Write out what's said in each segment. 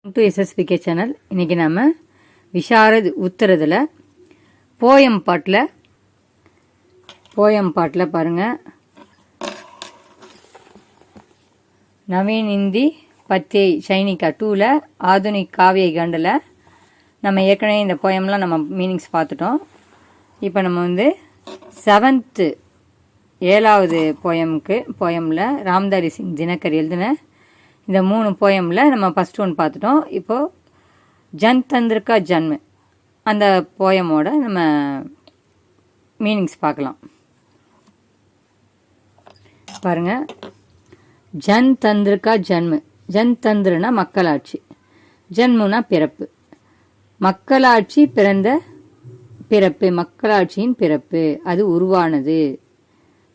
To SSVK channel. இன்றைக்கி நாம் Visharad உத்தரத்தில் poem பாட்டில் பாருங்கள், நவீன் இந்தி பத்தே சைனிகா 2ல் ஆதுனிக் காவிய கண்டில் நம்ம ஏற்கனவே இந்த போயம்லாம் நம்ம மீனிங்ஸ் பார்த்துட்டோம். இப்போ நம்ம 7th 7வது போயமில் ராம்தாரி சிங் தினகர் எழுதின இந்த 3 போயமில் நம்ம ஃபஸ்ட் ஒன் பார்த்துட்டோம். இப்போது ஜன்தந்திர கா ஜன்ம அந்த போயமோட நம்ம மீனிங்ஸ் பார்க்கலாம். பாருங்கள், ஜன்தந்திர கா ஜன்ம. ஜன்தந்திரனா மக்களாட்சி, ஜன்முனா பிறப்பு. மக்களாட்சி பிறப்பு, மக்களாட்சியின் பிறப்பு, அது உருவானது.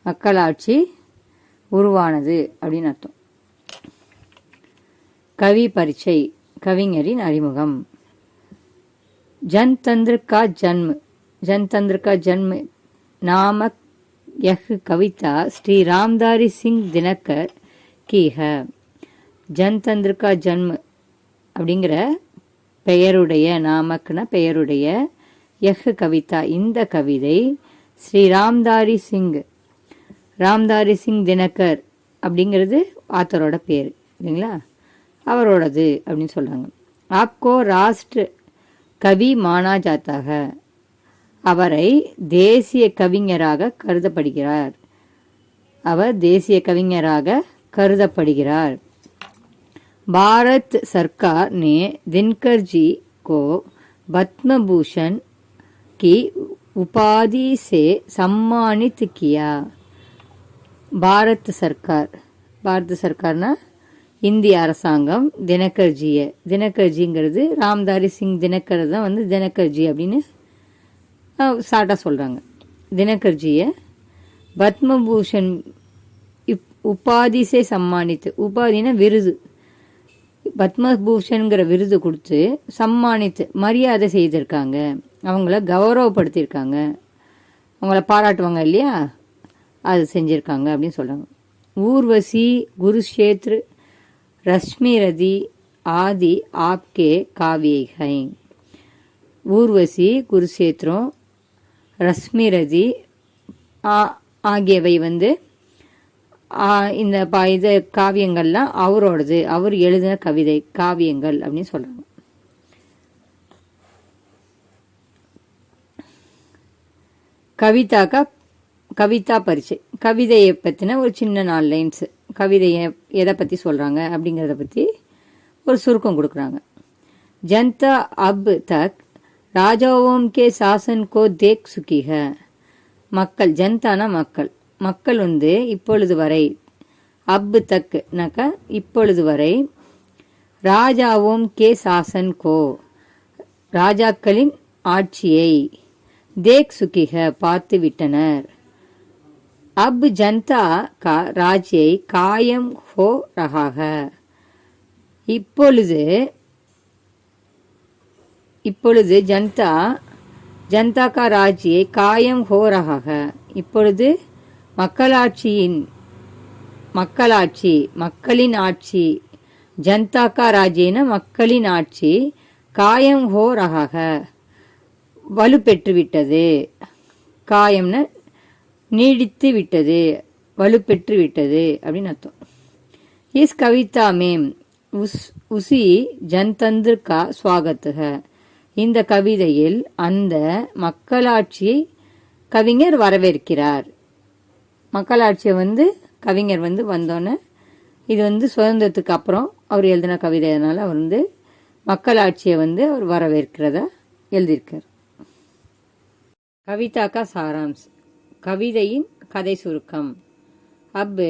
மக்களாட்சி உருவானது அப்படின்னு அர்த்தம். கவி பரீட்சை, கவிஞரின் அறிமுகம். ஜன்தந்திர கா ஜன்ம. ஜன்தந்திர கா ஜன்ம நாமக் யஹ் கவிதா ஸ்ரீ ராம்தாரி சிங் தினகர் கி ஹை. ஜன்தந்திர கா ஜன்ம அப்படிங்கிற பெயருடைய, நாமக்னா பெயருடைய, யஹ் கவிதா இந்த கவிதை, ஸ்ரீ ராம்தாரி சிங் தினகர் அப்படிங்கிறது ஆத்தரோட பேர் இல்லைங்களா, அவரோடது அப்படின்னு சொல்கிறாங்க. ஆப்கோ ராஷ்டிர கவி மானா ஜாத்தாக. அவரை தேசிய கவிஞராக கருதப்படுகிறார். அவர் தேசிய கவிஞராக கருதப்படுகிறார். பாரத் சர்க்கார் நே தினகர் ஜி கோ பத்ம பூஷன் की उपाधि से सम्मानित किया. பாரத் சர்க்கார்னா இந்திய அரசாங்கம் தினகர்ஜிங்கிறது ராம்தாரி சிங் தினகர் தான் தினகர்ஜி அப்படின்னு ஷார்ட்டாக சொல்கிறாங்க. தினகர்ஜியை பத்மபூஷன் உபாதிசே சம்மானித்து, உபாதினா விருது, பத்மபூஷன்கிற விருது கொடுத்து சம்மானித்து மரியாதை செய்திருக்காங்க. அவங்கள கௌரவப்படுத்தியிருக்காங்க, அவங்கள பாராட்டுவாங்க இல்லையா, அது செஞ்சுருக்காங்க அப்படின்னு சொல்கிறாங்க. ஊர்வசி குருஷேத்ரு ரஷ்மிரதி ஆதி ஆப்கே காவியை. ஊர்வசி குருஷேத்ரம் ரஷ்மிரதி ஆகியவை இந்த இது காவியங்கள்லாம் அவரோடது, அவர் எழுதின கவிதை காவியங்கள் அப்படின்னு சொல்கிறாங்க. கவிதா பரிச்சை, கவிதையை பற்றின ஒரு சின்ன 4 லைன்ஸ், கவிதையை எதை பற்றி சொல்கிறாங்க அப்படிங்கிறத பற்றி ஒரு சுருக்கம் கொடுக்குறாங்க. ஜனதா அப் தக் ராஜாவோம் கே சாசன் கோ தேக் சுகி ஹை. மக்கள், ஜனதானா மக்கள், மக்கள் இப்பொழுது வரை, அப் தக்னாக்கா இப்பொழுது வரை, ராஜாவோம் கே சாசன் கோ ராஜாக்களின் ஆட்சியை, தேக் சுகி ஹை பார்த்து விட்டனர். अब जनता का राज्य कायम हो रहा है. இப்பொழுது जनता का राज्य कायम हो रहा है. இப்பொழுது மக்களின் ஆட்சி, जनता का राज्य மக்களின் ஆட்சி, காயம் ஹோ ரஹா ஹை வலுப்பெற்று விட்டது. காயம்னா நீடித்து விட்டது, வலுப்பெற்று விட்டது அப்படின்னு அர்த்தம். இஸ் கவிதா மேம் உசி ஜன்தந்திர கா ஸ்வாகத் ஹை. இந்த கவிதையில் அந்த மக்களாட்சியை கவிஞர் வரவேற்கிறார். மக்களாட்சியை கவிஞர் வந்தோன்னே, இது சுதந்திரத்துக்கு அப்புறம் அவர் எழுதின கவிதை, அதனால் அவர் மக்களாட்சியை அவர் வரவேற்கிறதா எழுதியிருக்கார். கவிதா கா சாராம்ஸ், கவிதையின் கதை சுருக்கம். அப்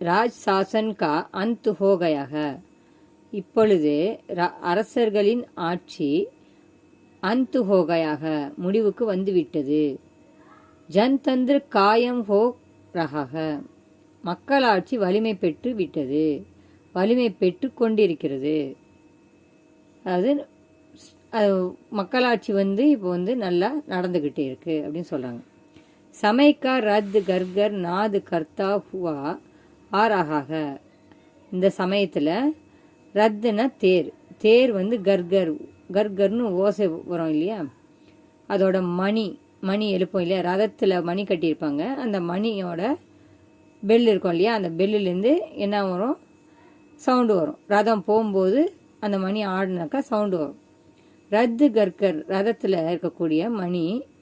ராஜ் சாசன் கா அந்த் ஹோ கயா ஹை. இப்பொழுது அரசர்களின் ஆட்சி அந்த் ஹோ கயா ஹை முடிவுக்கு வந்துவிட்டது. ஜன்தந்திர காயம் ஹோ ரஹா ஹை. மக்களாட்சி வலிமை பெற்று விட்டது, வலிமை பெற்று கொண்டிருக்கிறது. அதாவது மக்களாட்சி இப்போ நல்லா நடந்துக்கிட்டே இருக்கு அப்படின்னு சொல்கிறாங்க. समय का रद्द गरगर नाद करता हुआ आ रहा है. இந்த சமயத்தில் ரத்துனா தேர், தேர் வந்து கர்கர் கர்கர்னு ஓசை வரும் இல்லையா, அதோட மணி எழுப்போம் இல்லையா, ரதத்தில் மணி கட்டியிருப்பாங்க, அந்த மணியோட பெல் இருக்கும் இல்லையா, அந்த பெல்லுலேருந்து என்ன வரும், சவுண்டு வரும். ரதம் போகும்போது அந்த மணி ஆடினாக்கா சவுண்டு வரும். ரத்து கர்கர் ரதத்தில் இருக்கக்கூடிய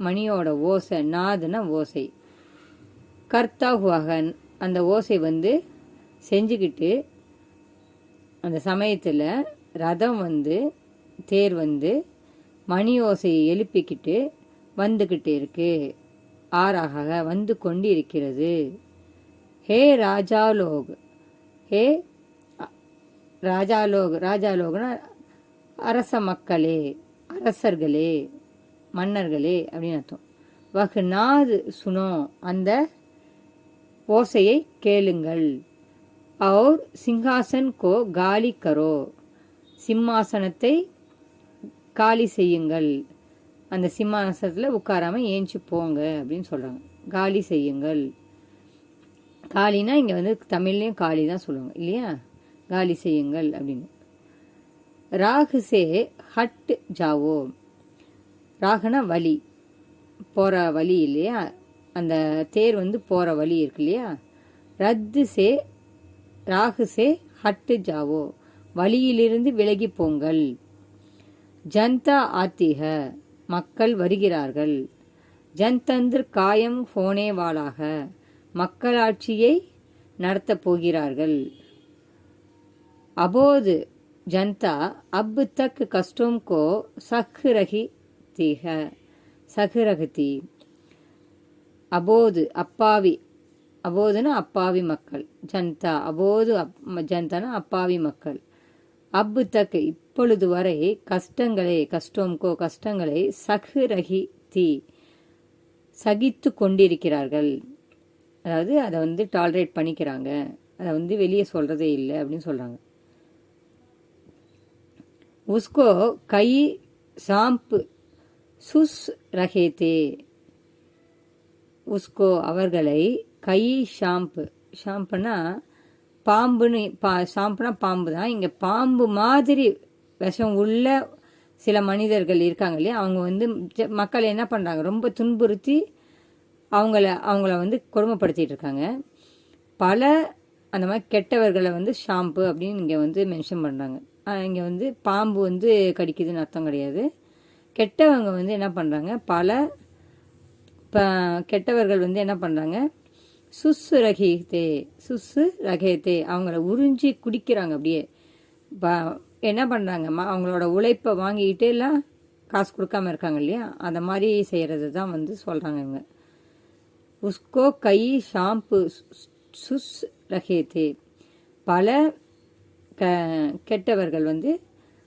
மணியோட ஓசை, நாதுன்னா ஓசை. கர்த்தா ஹுவகன் அந்த ஓசை வந்து செஞ்சுக்கிட்டு அந்த சமயத்தில் ரதம் வந்து தேர் வந்து மணி ஓசையை எழுப்பிக்கிட்டு வந்துக்கிட்டு இருக்கு, ஆறாக வந்து கொண்டு இருக்கிறது. ஹே ராஜாலோக், ஹே ராஜாலோக்னா அரச மக்களே, அரசர்களே, மன்னர்களே அப்படின்னு அர்த்தம். வகுநாது சுனோ அந்த ஓசையை கேளுங்கள். और சிங்காசன் கோ காலி கரோ சிம்மாசனத்தை காலி செய்யுங்கள், அந்த சிம்மாசனத்தில் உட்காராம ஏஞ்சி போங்க அப்படின்னு சொல்கிறாங்க. காலி செய்யுங்கள். காலினா இங்கே வந்து தமிழ்லேயும் காலி தான் சொல்லுவாங்க இல்லையா, காலி செய்யுங்கள் அப்படின்னு. ராகுசே ஹட் ஜாவோ, ராகுனா வழி, போகிற வழி இல்லையா, அந்த தேர் வந்து போகிற வழி இருக்கு இல்லையா. ரத்து ராகுசே ஹட்டு ஜாவோ வழியிலிருந்து விலகி போங்கள். ஜனதா ஆத்திக மக்கள் வருகிறார்கள். ஜன்தந்திர் காயம் ஹோனேவாலாக மக்களாட்சியை நடத்தப் போகிறார்கள். அபோது ஜனதா அப் தக் கஷ்டம் கோ சஹ்ரகதி. அபோது அப்பாவி, அபோதுனா அப்பாவி மக்கள், ஜனதா அபோது ஜனதானா அப்பாவி மக்கள். அப்பு தக் இப்பொழுது வரை கஷ்டங்களை சஹ்ரகி சகித்து கொண்டிருக்கிறார்கள், அதாவது அதை வந்து டாலரேட் பண்ணிக்கிறாங்க, அதை வந்து வெளியே சொல்றதே இல்லை அப்படின்னு சொல்றாங்க. உஸ்கோ கை சாம்பு சுஸ் ரகேதே, உஸ்கோ அவர்களை கை ஷாம்புனா பாம்புன்னு, ஷாம்புனா பாம்பு தான், இங்கே பாம்பு மாதிரி விஷம் உள்ள சில மனிதர்கள் இருக்காங்க இல்லையா, அவங்க வந்து மக்களை என்ன பண்ணுறாங்க, ரொம்ப துன்புறுத்தி அவங்கள வந்து கொடுமைப்படுத்திட்டு இருக்காங்க. பல அந்த மாதிரி கெட்டவர்களை வந்து ஷாம்பு அப்படின்னு இங்கே வந்து மென்ஷன் பண்ணுறாங்க. இங்கே வந்து பாம்பு வந்து கடிக்குதுன்னு அர்த்தம் கிடையாது. கெட்டவங்க வந்து என்ன பண்ணுறாங்க, பல கெட்டவர்கள் வந்து என்ன பண்ணுறாங்க, சுசு ரகேத்தே அவங்கள உறிஞ்சி குடிக்கிறாங்க. அப்படியே என்ன பண்ணுறாங்க, அவங்களோட உழைப்பை வாங்கிக்கிட்டே எல்லாம் காசு கொடுக்காம இருக்காங்க இல்லையா, அந்த மாதிரி செய்கிறது தான் வந்து சொல்கிறாங்க இவங்க. உஸ்கோ கை ஷாம்பு சுஸ் ரகேத்தே பல கெட்டவர்கள் வந்து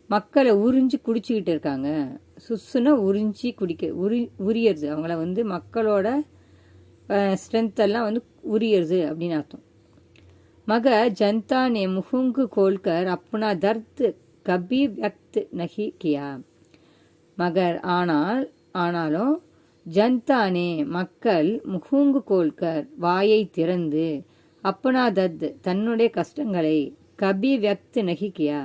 மக்களை உறிஞ்சி குடிச்சிக்கிட்டு இருக்காங்க. சுசுன்னா உறிஞ்சி உரியறது, அவங்கள வந்து மக்களோட ஸ்ட்ரென்த் எல்லாம் வந்து உரியறது அப்படின்னு அர்த்தம். மக ஜனதா நே முகுங்கு கோல்கர் அப்னா தர்த் கபி வியக்த் நஹி கியா. மகர் ஆனாலும் ஜனதானே மக்கள் முகுங்கு கோல்கர் வாயை திறந்து அப்னா தர்த் தன்னுடைய கஷ்டங்களை கபி வியக்த் நஹி கியா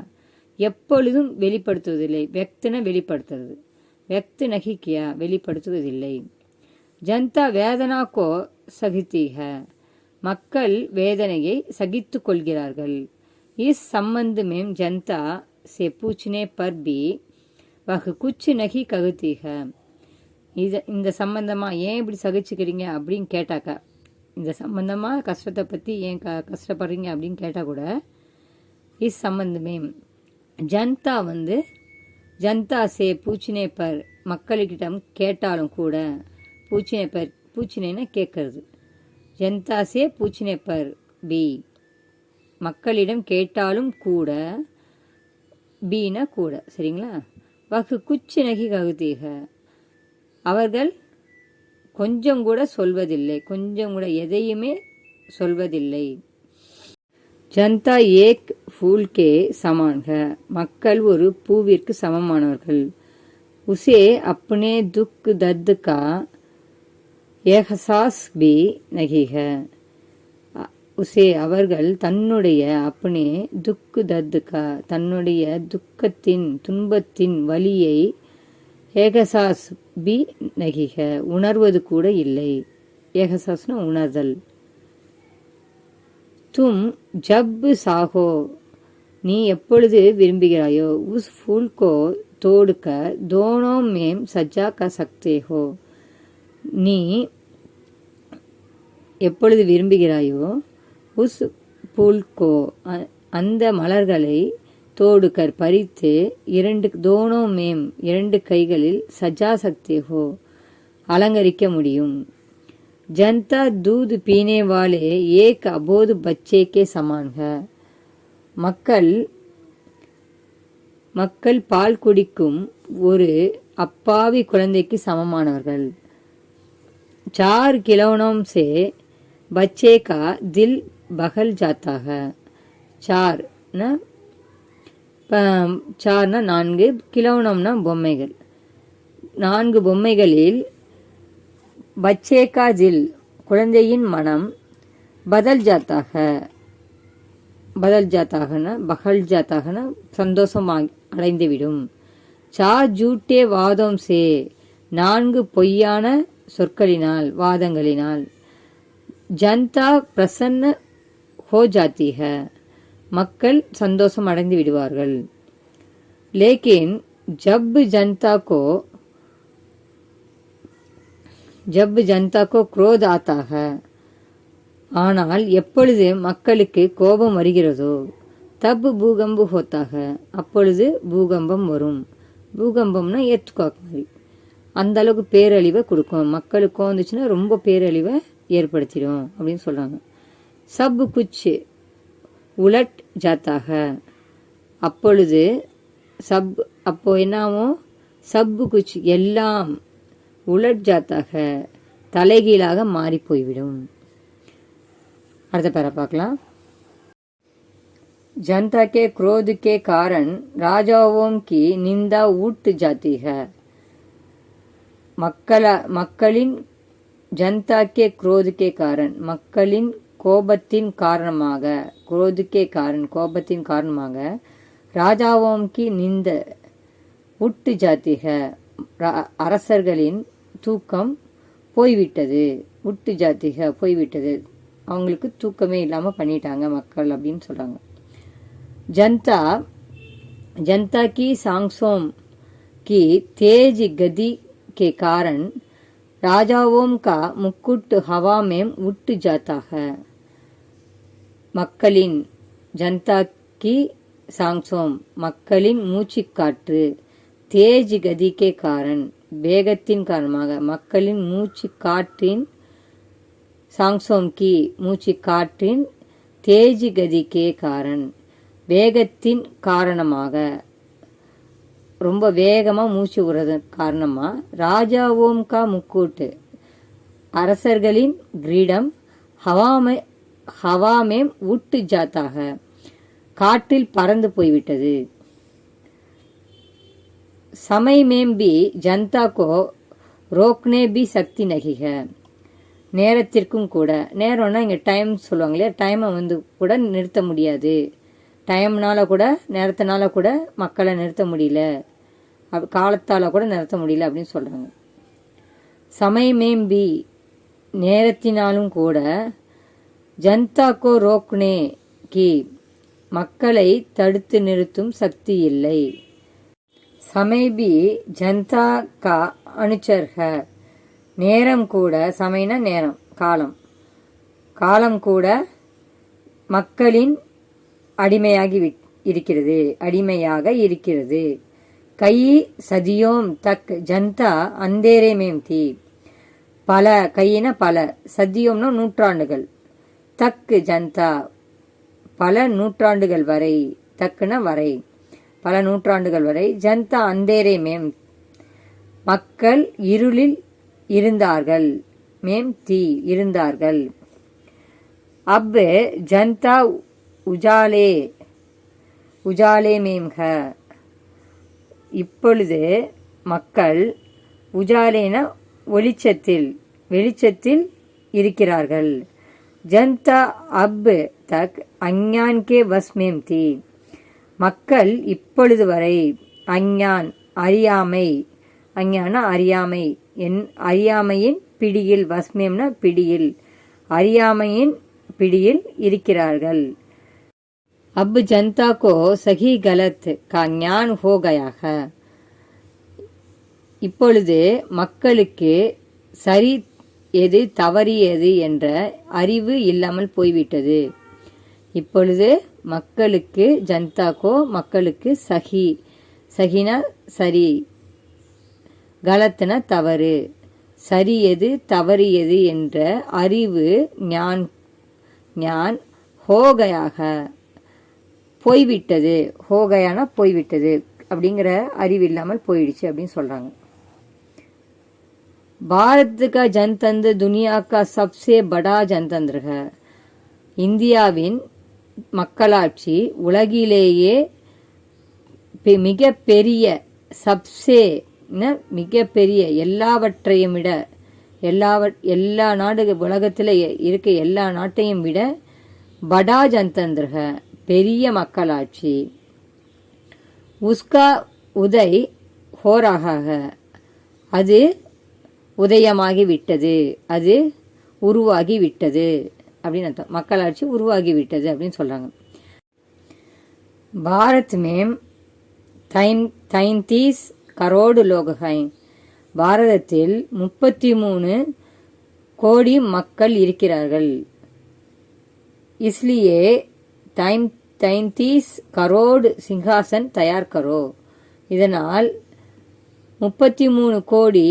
எப்பொழுதும் வெளிப்படுத்துவதில்லை. வியக்துன வெளிப்படுத்துறது, வியக்த் நஹி கியா வெளிப்படுத்துவதில்லை. ஜனதா வேதனா கோ சகித்தீக மக்கள் வேதனையை சகித்து கொள்கிறார்கள். இஸ் சம்பந்த மேம் ஜனதா से पूछने पर भी वह कुछ नहीं कहती है. இந்த சம்பந்தமா ஏன் இப்படி சகிச்சுக்கிறீங்க அப்படின்னு கேட்டாக்கா, இந்த சம்பந்தமா கஷ்டத்தை பற்றி ஏன் கஷ்டப்படுறீங்க அப்படின்னு கேட்டால் கூட இஸ் சம்பந்தமே ஜனதா வந்து ஜனதா சே பூச்சினே பர் மக்கள்கிட்ட கேட்டாலும் கூட, பூச்சினேன்னா கேட்கறது, ஜனதா சே பூச்சினே பர் பி மக்களிடம் கேட்டாலும் கூட, பீனா கூட, சரிங்களா. வகு குச்சி நகி ககுதீக அவர்கள் கொஞ்சம் கூட சொல்வதில்லை, கொஞ்சம் கூட எதையுமே சொல்வதில்லை. ஜனதா ஏக் ஃபூல்கே சமான்க மக்கள் ஒரு பூவிற்கு சமமானவர்கள். உசே அப்னே துக் தர்த் கா ஏஹசாஸ் பி நகிக உசே அவர்கள் தன்னுடைய அப்பனே துக்கு தத்துக்கா தன்னுடைய துக்கத்தின் துன்பத்தின் வலியை ஏகசாஸ் பி நகிக உணர்வது கூட இல்லை. ஏகசாஸ்னா உணர்தல். தும் ஜப் சாகோ நீ எப்பொழுது விரும்புகிறாயோ உஸ் ஃபூல் கோ தோடுக்க தோனோ மேம் சஜ்ஜா க சக்தே ஹோ நீ எப்பொழுது விரும்புகிறாயோ உஸ் ஃபூல் கோ அந்த மலர்களை தோடுக்கர் பறித்து தோனோ மேம் 2 கைகளில் சஜ்ஜா சக்தே ஹோ அலங்கரிக்க முடியும். जनता दूध पीने वाले एक अबोध बच्चे के समान है. மக்கள் பால் குடிக்கும் ஒரு அப்பாவி குழந்தைக்கு சமமானவர்கள். 4 खिलौनों से बच्चे का दिल बहल जाता है. 4 4 கிலோனம்னா பொம்மைகள். 4 பொம்மைகளில் बच्चे का दिल குழந்தையின் மனம் बदल जाता है बहल जाता है சந்தோஷம் அடைந்துவிடும். 4 झूठे वादों से 4 பொய்யான சொற்களினால் வாதங்களினால் जनता प्रसन्न हो जाती है மக்கள் சந்தோஷம் அடைந்து விடுவார்கள். लेकिन जब जनता को क्रोध आता है ஆனால் எப்பொழுது மக்களுக்கு கோபம் வருகிறதோ தப் பூகம்பு होता है அப்பொழுது பூகம்பம் வரும். பூகம்பம்னா ஏத்துக்காக் மாதிரி அந்த அளவுக்கு பேரழிவை கொடுக்கும். மக்களுக்கு வந்துச்சுன்னா ரொம்ப பேரழிவை ஏற்படுத்திடும் அப்படின்னு சொல்றாங்க. சப் குச் உலட் ஜாத்தா है அப்பொழுது அப்போ என்னாவும் சப் குச் எல்லாம் उलट जाता है தலைகீழாக மாறி போய்விடும். அடுத்த பேரா பார்க்கலாம். जनता के क्रोध के कारण राजाओं की निंदा उठ जाती है. மக்களின் जनता के क्रोध के कारण மக்களின் கோபத்தின் காரணமாக क्रोध के कारण கோபத்தின் காரணமாக राजाओं की निंदा उठ जाती है அரசர்களின் தூக்கம் போய்விட்டது. உட்டு ஜாத்திக போய்விட்டது அவங்களுக்கு தூக்கமே இல்லாமல் பண்ணிட்டாங்க மக்கள் அப்படின்னு சொல்றாங்க. जनता की सांसों की तेज गति के कारण राजाओं का मुकुट हवा में उठ जाता है. மக்களின் जनता की सांसों மக்களின் மூச்சுக்காற்று தேஜ் கதிக்கே காரன் வேகத்தின் காரணமாக மக்களின் மூச்சு காற்றின் சாங்சோம்கி மூச்சு காற்றின் தேஜ் கதிக்கே காரன் வேகத்தின் காரணமாக ரொம்ப வேகமா மூச்சு விடுறது காரணமா ராஜாவோம் கா முக்கூட்டு அரசர்களின் கிரீடம் ஹவாமேம் உட்டு ஜாத்தாக காற்றில் பறந்து போய்விட்டது. समय में भी जनता को रोकने भी शक्ति नहीं है. நேரத்திற்கும் கூட நேரம்னா இங்கே டைம் சொல்லுவாங்க இல்லையா, டைமை கூட நிறுத்த முடியாது. டைம்னால கூட நேரத்தினால கூட மக்களை நிறுத்த முடியல, காலத்தால் கூட நிறுத்த முடியல அப்படின்னு சொல்கிறாங்க. சமயமேம் பி நேரத்தினாலும் கூட ஜனதாக்கோ ரோக்னே கி மக்களை தடுத்து நிறுத்தும் சக்தி இல்லை. समय भी जनता का अनुचर है. நேரம் கூட சமயனா நேரம் காலம் கூட மக்களின் அடிமையாக இருக்கிறது. கை சதியோம் தக் ஜனதா அந்தேரே மேம் தீ பல சதியோம்னா நூற்றாண்டுகள் தக் ஜனதா பல நூற்றாண்டுகள் வரை தக்குன வரை பல நூற்றாண்டுகள் வரை ஜனதா அந்தேரே மேம் மக்கள் இருளில் இருந்தார்கள் மேம் தீ இருந்தார்கள். अब जनता उजाले में है இப்பொழுது மக்கள் உஜாலேன வெளிச்சத்தில் இருக்கிறார்கள். ஜனதா அப் தக் அஞ்ஞான் கே வஸ் மேம் தி. மக்கள் இப்பொழுது வரை அஞ்ஞான் அறியாமை, அஞ்ஞான அறியாமை, அறியாமையின் பிடியில், வஸ்மேம்னா பிடியில், அறியாமையின் பிடியில் இருக்கிறார்கள். अब जनता को सही गलत का ज्ञान हो गया है. இப்பொழுது மக்களுக்கு சரி எது தவறியது என்ற அறிவு இல்லாமல் போய்விட்டது. இப்பொழுது மக்களுக்கு, ஜனதாக்கோ மக்களுக்கு, சஹி, சஹினா சரி, கலத்னா தவறு, சரி எது தவறியது என்ற அறிவு ஞான், ஞான் ஹோகயாக போய்விட்டது. ஹோகயான போய்விட்டது அப்படிங்கிற அறிவு இல்லாமல் போயிடுச்சு அப்படின்னு சொல்றாங்க. பாரத் கா ஜனதந்திர துனியா கா சப்சே படா ஜனதந்திர ஹை. இந்தியாவின் மக்களாட்சி உலகிலேயே மிக பெரிய, சப்சே மிக பெரிய, எல்லாவற்றையும் விட, எல்லா நாடு உலகத்தில் இருக்க எல்லா நாட்டையும் விட படா ஜனதந்திர ஹை பெரிய மக்களாட்சி. உஸ்கா உதய் ஹோ ரஹா ஹை. அது உதயமாகி விட்டது, அது உருவாகி விட்டது அப்படின்னு அர்த்தம். மக்களாட்சி உருவாகி விட்டது அப்படின்னு சொல்றாங்க. பாரத் மேம் 33 கரோடு லோக் ஹை. பாரதத்தில் 33 கோடி மக்கள் இருக்கிறார்கள். इसलिए 33 கரோடு சிங்காசன் தயார் கரோ. இதனால் 33 கோடி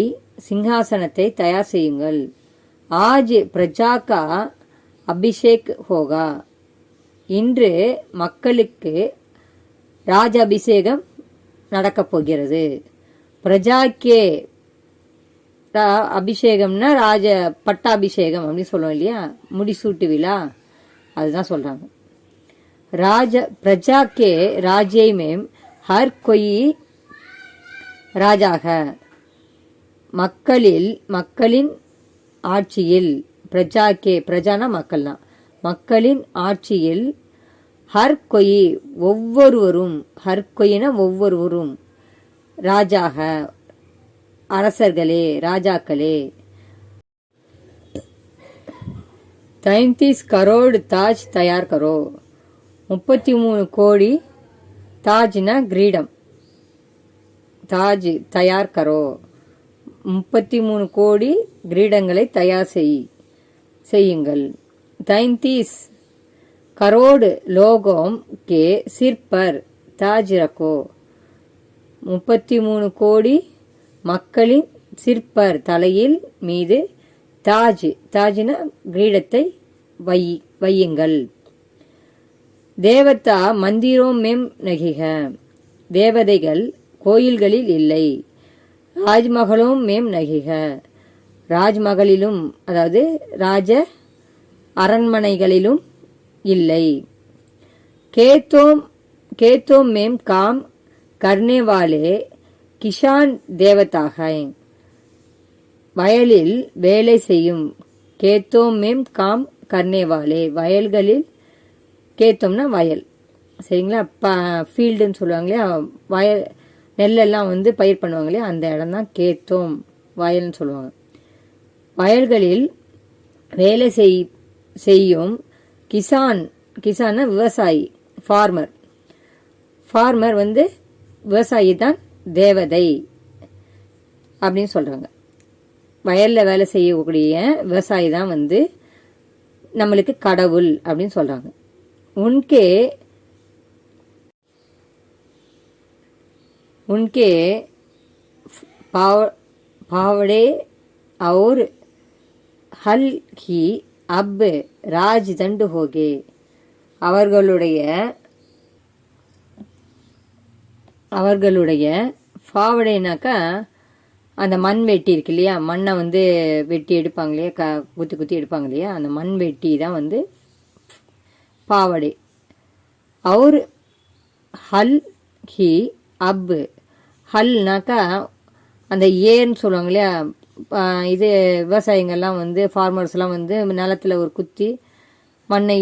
சிங்காசனத்தை தயார் செய்யுங்கள். ஆஜ் பிரஜா கா அபிஷேக் ஹோகா. இன்று மக்களுக்கு ராஜ அபிஷேகம் நடக்கப் போகிறது. பிரஜாக்கே அபிஷேகம்னா ராஜ பட்டாபிஷேகம் அப்படின்னு சொல்லுவோம் இல்லையா, முடிசூட்டு விழா, அதுதான் சொல்றாங்க. ராஜ பிரஜா கே ராஜ்ய மேம் ஹர் கொய் ராஜாக. மக்களின் ஆட்சியில், பிரஜா கே, பிரஜானா மக்கள்னா, மக்களின் ஆட்சியில், ஹர் கொய் ஒவ்வொருவரும், ஹர் கொய்னா ஒவ்வொருவரும், ராஜாக அரசர்களே, ராஜாக்களே. 33 கரோடு தாஜ் தயார் கரோ. 33 கோடி தாஜ்னா கிரீடம், தாஜ் தயார் கரோ. 33 கோடி கிரீடங்களை தயார் செய்யுங்கள். 33 கரோடு லோகோம் கே சிற்பர் தாஜ் ரக்கோ. 33 கோடி மக்களின் சிற்பர் தலையில் மீது தாஜ், தாஜ்னா கிரீடத்தை வையுங்கள். தேவதா மந்திரோம் மேம் நகிக. தேவதைகள் கோயில்களில் இல்லை. ராஜ்மஹலும் மேம் நகிக. ராஜ்மஹலிலும், அதாவது ராஜ அரண்மனைகளிலும் இல்லை. கேத்தோம் மேம் காம் கர்னே வாலே கிஷான் தேவதா ஹை. வயலில் வேலை செய்யும். கேத்தோம் மேம் காம் கர்னே வாலே, வயல்களில், கேத்தோம்னா வயல், சரிங்களா, ஃபீல்டுன்னு சொல்லுவாங்க இல்லையா, வயல், நெல்லெல்லாம் வந்து பயிர் பண்ணுவாங்க இல்லையா, அந்த இடம் தான் கேத்தோம், வயல்னு சொல்லுவாங்க. வயல்களில் வேலை செய்யும் கிசான், கிசான்னா விவசாயி, ஃபார்மர், ஃபார்மர் வந்து விவசாயி தான் தேவதை அப்படின்னு சொல்றாங்க. வயல்ல வேலை செய்யக்கூடிய விவசாயி தான் வந்து நம்மளுக்கு கடவுள் அப்படின்னு சொல்றாங்க. उनके फावड़े और हल ही अब राजदंड हो गए. அவர்களுடைய ஃபாவடைனாக்கா அந்த மண் வெட்டி இருக்கு இல்லையா, மண்ணை வந்து வெட்டி எடுப்பாங்க இல்லையா, குத்தி குத்தி எடுப்பாங்க இல்லையா, அந்த மண் வெட்டி தான் வந்து பாவடை. அவர் ஹல் ஹி அப். ஹல்னாக்கா அந்த ஏர்ன்னு சொல்லுவாங்க இல்லையா, இது விவசாயிங்கள்லாம் வந்து, ஃபார்மர்ஸ்லாம் வந்து நிலத்தில் ஒரு குத்தி மண்ணை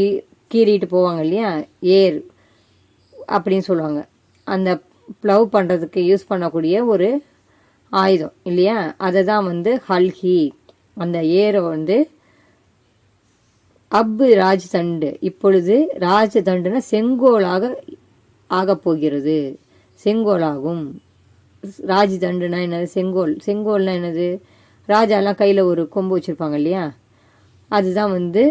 கீறிட்டு போவாங்க இல்லையா, ஏர் அப்படின்னு சொல்லுவாங்க. அந்த ப்ளவ் பண்ணுறதுக்கு யூஸ் பண்ணக்கூடிய ஒரு ஆயுதம் இல்லையா, அதை தான் வந்து ஹல்ஹி. அந்த ஏரை வந்து அப் ராஜ்தண்டு, இப்பொழுது ராஜதண்டுனா செங்கோலாக ஆகப் போகிறது, செங்கோலாகும். ராஜ்தண்டுனா என்னது, செங்கோல். செங்கோல்னா என்னது, ராஜாலாம் கையில் ஒரு கொம்பு வச்சுருப்பாங்க இல்லையா, அதுதான் வந்து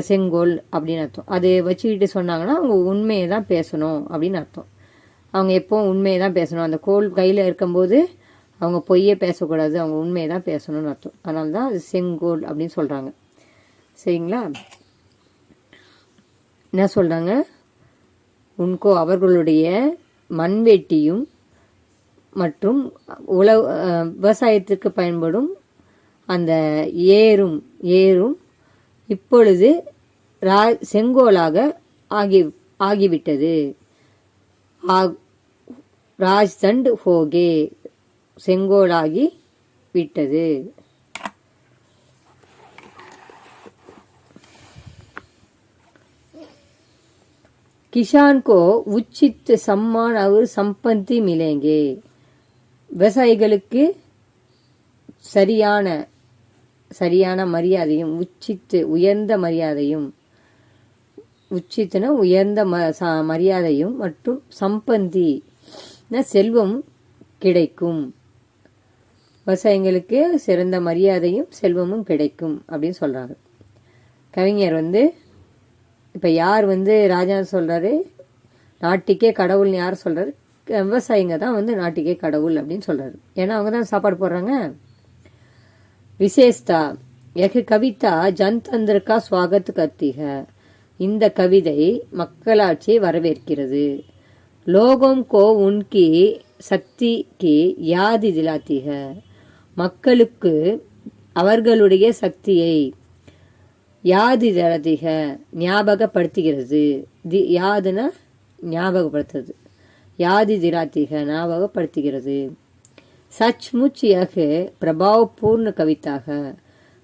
செங்கோல் அப்படின்னு அர்த்தம். அது வச்சுக்கிட்டு சொன்னாங்கன்னா அவங்க உண்மையை தான் பேசணும் அப்படின்னு அர்த்தம். அவங்க எப்போவும் உண்மையை தான் பேசணும். அந்த கோல் கையில் இருக்கும்போது அவங்க பொய்யே பேசக்கூடாது, அவங்க உண்மையை தான் பேசணும்னு அர்த்தம். அதனால தான் அது செங்கோல் அப்படின்னு சொல்கிறாங்க. சரிங்களா. என்ன சொல்கிறாங்க, உன்கோ அவர்களுடைய மண்வெட்டியும் மற்றும் விவசாயத்திற்கு பயன்படும் அந்த ஏரும் இப்பொழுது செங்கோலாக ஆகிவிட்டது. ராஜ்தண்ட் ஹோகே, செங்கோலாகி விட்டது. किसान को उचित सम्मान और संपत्ति मिलेंगे. விவசாயிகளுக்கு சரியான மரியாதையும், உயர்ந்த மரியாதையும், உச்சித்துனா உயர்ந்த மரியாதையும் மற்றும் சம்பந்தி செல்வம் கிடைக்கும். விவசாயிகளுக்கு சிறந்த மரியாதையும் செல்வமும் கிடைக்கும் அப்படின்னு சொல்றாங்க. கவிஞர் வந்து இப்போ யார் வந்து ராஜா சொல்கிறாரு, நாட்டுக்கே கடவுள்னு யார் சொல்கிறாரு, விவசாயிங்க தான் வந்து நாட்டுக்கே கடவுள் அப்படின்னு சொல்கிறாரு. ஏன்னா அவங்க தான் சாப்பாடு போடுறாங்க. விசேஷதா யஹ் கவிதா ஜன்தந்திர கா ஸ்வாகத் கர்த்தி ஹை. இந்த கவிதை மக்களாட்சியை வரவேற்கிறது. லோகம் கோ உன்கி சக்தி கி யாதி திலாத்தி ஹை. மக்களுக்கு அவர்களுடைய சக்தியை யாது திலாத்திக ஞாபகப்படுத்துகிறது. யாதுனா ஞாபகப்படுத்துறது, யாதி திலாத்திக ஞாபகப்படுத்துகிறது. சச்முச் யஹ் பிரபாவபூர்ண கவிதாக.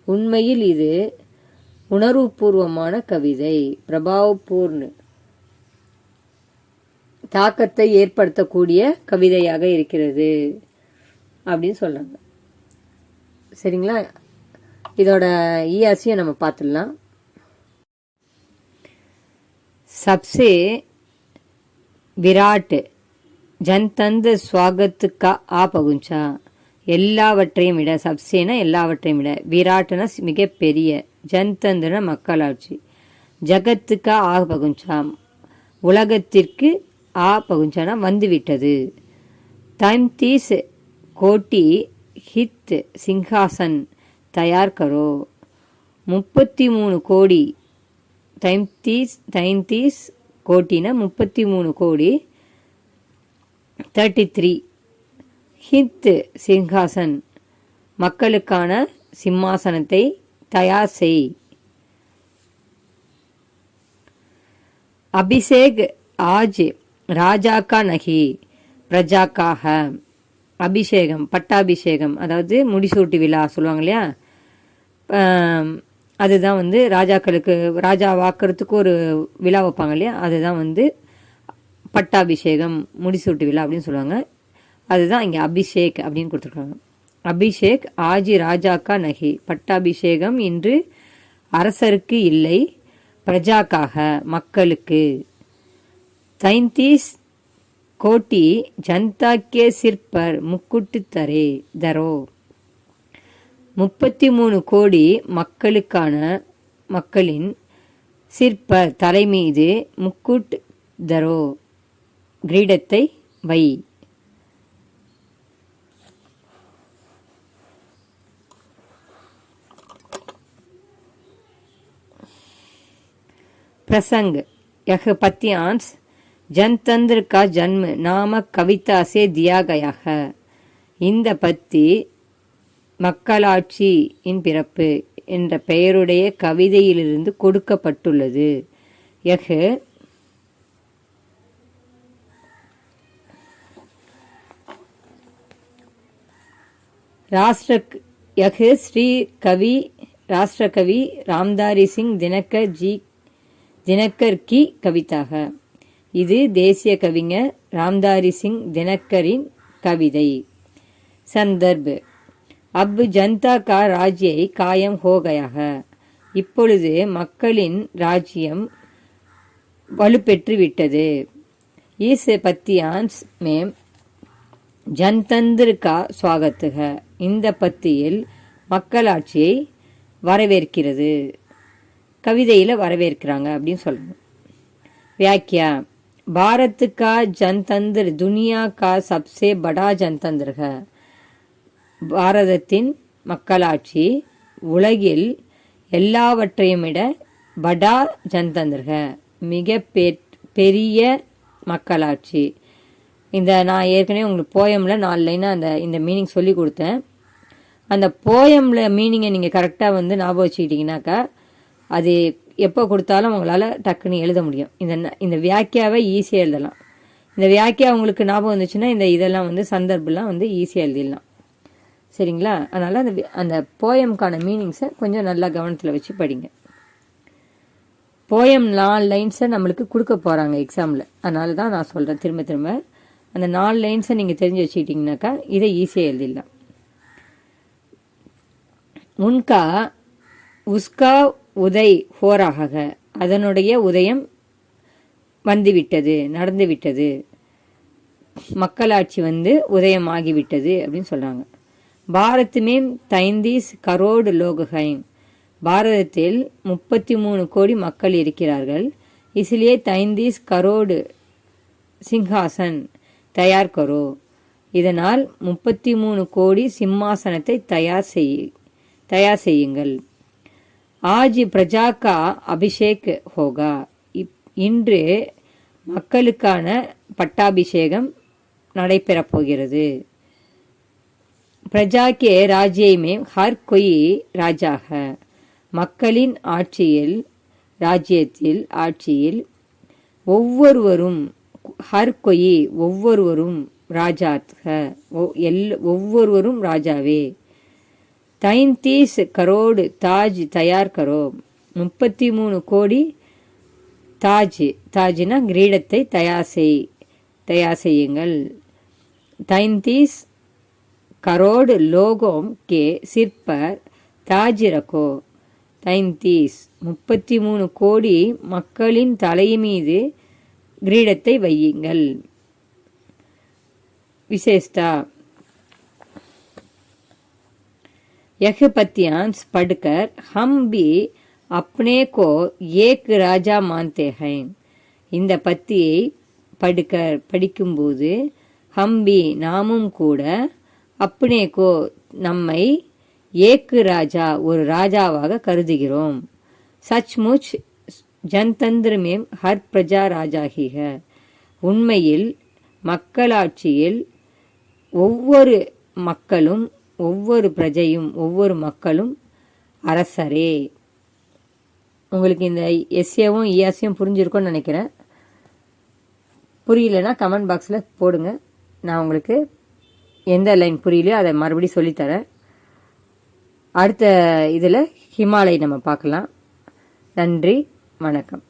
உண்மையில் இது உணர்வுபூர்வமான கவிதை. பிரபாவபூர்ண தாக்கத்தை ஏற்படுத்தக்கூடிய கவிதையாக இருக்கிறது அப்படின்னு சொல்றாங்க. சரிங்களா. இதோட ஈஆர்சியை நம்ம பார்த்துடலாம். சப்சே விராட் ஜன்தந்திர ஸ்வாகத்துக்கா பகுஞ்சா. எல்லாவற்றையும் விட, சப்சேனா எல்லாவற்றையும் விட, விராட்னா மிகப்பெரிய, ஜன்தந்திரனா மக்களாட்சி, ஜகத்துக்கா பகுஞ்சா உலகத்திற்கு, பகுஞ்சானா வந்துவிட்டது. 33 கோட்டி ஹித் சிங்காசன் தயார் கரோ. 33 கோடி, 33 கோட்டினா 33 கோடி, 33 ஹித் சிங்காசன் மக்களுக்கான சிம்மாசனத்தை தயார் செய். அபிஷேக் ஆஜ் ராஜா கா நகி பிரஜா கா ஹை. அபிஷேகம், பட்டாபிஷேகம், அதாவது முடிசூட்டு விழா சொல்லுவாங்க இல்லையா, அதுதான் வந்து ராஜாக்களுக்கு, ராஜா வாக்குறதுக்கு ஒரு விழா வைப்பாங்க இல்லையா, அதுதான் வந்து பட்டாபிஷேகம், முடிசூட்டு விழா அப்படின்னு சொல்லுவாங்க. அதுதான் இங்கே அபிஷேக் அப்படின்னு கொடுத்துருக்காங்க. அபிஷேக் ஆஜி ராஜாக்கா நகி. பட்டாபிஷேகம் இன்று அரசருக்கு இல்லை, பிரஜாக்காக மக்களுக்கு. 33 கோட்டி ஜனதா கே சிர் பர் முக்குட்டு தரோ. 33 கோடி மக்களின் சிற்பர் தலை மீது முக்குட் தரோ கிரீடத்தை வை. प्रसंग यह पद्यांश जनतंत्र का जन्म नामक कविता से दिया गया है. இந்த பத்தி மக்களாட்சியின் பிறப்பு என்ற பெயருடைய கவிதையிலிருந்து கொடுக்கப்பட்டுள்ளது. யஹ் ராஷ்டிர யஹ் ஸ்ரீ கவி राष्ट्रकवि रामधारी सिंह दिनकर की कविता है. இது தேசிய கவிஞர் ராம்தாரி சிங் தினக்கரின் கவிதை. சந்தர்ப் அப் ஜனதா கா ராஜ்யை காயம் ஹோ கயா ஹை. இப்பொழுது மக்களின் ராஜ்யம் வலுப்பெற்று விட்டது. இஸ் பத்தியான்ஸ் மேம் ஜன்தந்திர கா ஸ்வாகத் ஹை. இந்த பத்தியில் மக்களாட்சியை வரவேற்கிறது, கவிதையில் வரவேற்கிறாங்க அப்படின்னு சொல்லுங்க. व्याख्या भारत का जनतंत्र दुनिया का सबसे बड़ा जनतंत्र है. பாரதத்தின் மக்களாட்சி உலகில் எல்லாவற்றையும் விட படா ஜனதந்திர மிக பெரிய மக்களாட்சி. இந்த நான் ஏற்கனவே உங்களுக்கு போயமில் 4 லைனாக இந்த மீனிங் சொல்லி கொடுத்தேன். அந்த போயமில் மீனிங்கை நீங்கள் கரெக்டாக ஞாபகம் வச்சுக்கிட்டிங்கனாக்கா அது எப்போ கொடுத்தாலும் உங்களால் டக்குன்னு எழுத முடியும். இந்த வியாக்கியாவை ஈஸியாக எழுதலாம். இந்த வியாக்கியா உங்களுக்கு ஞாபகம் வந்துச்சுன்னா இதெல்லாம் சந்தர்ப்பெல்லாம் ஈஸியாக எழுதிடலாம். சரிங்களா? அதனால் அந்த போயம்கான மீனிங்ஸை கொஞ்சம் நல்லா கவனத்தில் வச்சு படிங்க. போயம் 4 லைன்ஸை நம்மளுக்கு கொடுக்க போகிறாங்க எக்ஸாமில். அதனால தான் நான் சொல்கிறேன் திரும்ப அந்த 4 லைன்ஸை நீங்கள் தெரிஞ்சு வச்சுக்கிட்டிங்கனாக்கா இதை ஈஸியாக எழுதிடலாம். உன்கா உஸ்கா உதய் ஹோராக, அதனுடைய உதயம் வந்துவிட்டது, நடந்துவிட்டது. மக்களாட்சி உதயமாகிவிட்டது அப்படின்னு சொல்கிறாங்க. பாரத் மேம் 33 கரோடு லோக் ஹை. பாரதத்தில் 33 கோடி மக்கள் இருக்கிறார்கள். இஸ்லியே 33 கரோடு சிங்காசன் தயார் கரோ. இதனால் 33 கோடி சிம்மாசனத்தை தயார் செய்யுங்கள். आज प्रजा का अभिषेक होगा. இன்று மக்களுக்கான பட்டாபிஷேகம் நடைபெறப் போகிறது. प्रजा के राज्य में हर कोई राजा है. மக்களின் ஆட்சியில் ஒவ்வொருவரும் ஹர் கொயி ஒவ்வொருவரும் ராஜா ஒவ்வொருவரும் ராஜாவே. 33 கரோடு தாஜ் தயார் கரோ. 33 கோடி தாஜ்னா கிரீடத்தை தயார் செய்யுங்கள். 33 கரோடு லோகோம் கே சிர் பர் தாஜ் ரக்கோ. 33 கோடி மக்களின் தலை மீது கிரீடத்தை வையுங்கள். விசேஷா यह पद्यांश पढ़कर हम भी अपने को एक राजा मानते हैं. இந்த பத்தியை படிக்கும்போது ஹம்பி நாமும் கூட அப்னே கோ நம்மை ஏக் ராஜா ஒரு ராஜாவாக கருதுகிறோம். சச்முச் ஜன்தந்திர மேம் ஹர் பிரஜா ராஜா ஹி ஹை. உண்மையில் மக்களாட்சியில் ஒவ்வொரு மக்களும் ஒவ்வொரு பிரஜையும் ஒவ்வொரு மக்களும் அரசரே. உங்களுக்கு இந்த எஸ்ஏவும் இஎஸ்சியும் புரிஞ்சிருக்கும்னு நினைக்கிறேன். புரியலன்னா கமெண்ட் பாக்ஸில் போடுங்க. நான் உங்களுக்கு எந்த லைன் புரியலையோ அதை மறுபடியும் சொல்லித்தரேன். அடுத்த இதில் ஹிமாலய் நம்ம பார்க்கலாம். நன்றி, வணக்கம்.